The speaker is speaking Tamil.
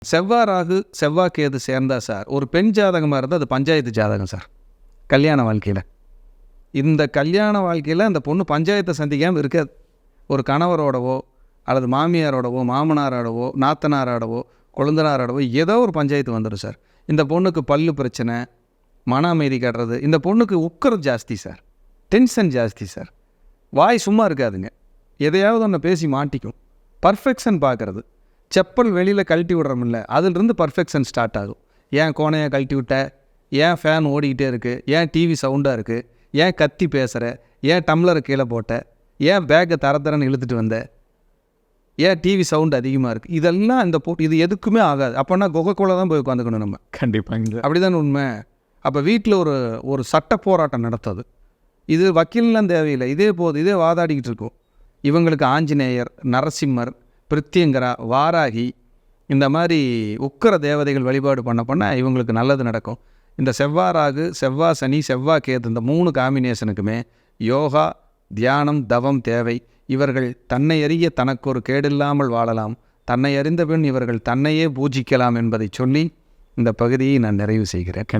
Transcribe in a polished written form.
செவ்வாய் ராகு செவ்வாய் கேது சேர்ந்தா சார் ஒரு பெண் ஜாதகமாக இருந்தால் அது பஞ்சாயத்து ஜாதகம் சார். கல்யாண வாழ்க்கையில் இந்த கல்யாண வாழ்க்கையில் அந்த பொண்ணு பஞ்சாயத்தை சந்திக்காமல் இருக்காது. ஒரு கணவரோடவோ அல்லது மாமியாரோடவோ மாமனாரோடவோ நாத்தனாரோடவோ கொழுந்தனாரோடவோ ஏதோ ஒரு பஞ்சாயத்து வந்துடும் சார். இந்த பொண்ணுக்கு பல்லு பிரச்சனை, மன அமைதி கட்டுறது, இந்த பொண்ணுக்கு உக்கரம் ஜாஸ்தி சார், டென்ஷன் ஜாஸ்தி சார், வாய் சும்மா இருக்காதுங்க, எதையாவது ஒன்று பேசி மாட்டிக்கும். பர்ஃபெக்ஷன் பார்க்குறது, செப்பல் வெளியில் கழட்டி விடுறோமில்ல, அதிலிருந்து பர்ஃபெக்ஷன் ஸ்டார்ட் ஆகும். ஏன் கோணையை கழட்டி விட்ட, ஏன் ஃபேன் ஓடிக்கிட்டே இருக்குது, ஏன் டிவி சவுண்டாக இருக்குது, ஏன் கத்தி பேசுகிற, ஏன் டம்ளரை கீழே போட்ட, ஏன் பேக்கை தரன்னு இழுத்துட்டு வந்த, ஏன் டிவி சவுண்டு அதிகமாக இருக்குது, இதெல்லாம் இந்த இது எதுக்குமே ஆகாது. அப்போனா கொகைக்குள்ளே தான் போய் உட்காந்துக்கணும் நம்ம. கண்டிப்பாங்க, அப்படி தான் உண்மை. அப்போ வீட்டில் ஒரு சட்ட போராட்டம் நடத்துது. இது வக்கீல்லாம் தேவையில்லை, இதே வாதாடிக்கிட்டு இருக்கும். இவங்களுக்கு ஆஞ்சநேயர், நரசிம்மர், பிரித்தியங்கரா, வாராகி, இந்த மாதிரி உக்கர தேவதைகள் வழிபாடு பண்ண இவங்களுக்கு நல்லது நடக்கும். இந்த செவ்வாய் ராகு, செவ்வாய் சனி, செவ்வாய் கேது, இந்த 3 காம்பினேஷனுக்குமே யோகா, தியானம், தவம் தேவை. இவர்கள் தன்னை அறிய தனக்கு ஒரு கேடில்லாமல் வாழலாம், தன்னை அறிந்த பின் இவர்கள் தன்னையே பூஜிக்கலாம் என்பதை சொல்லி இந்த பகுதியை நான் நிறைவு செய்கிறேன்.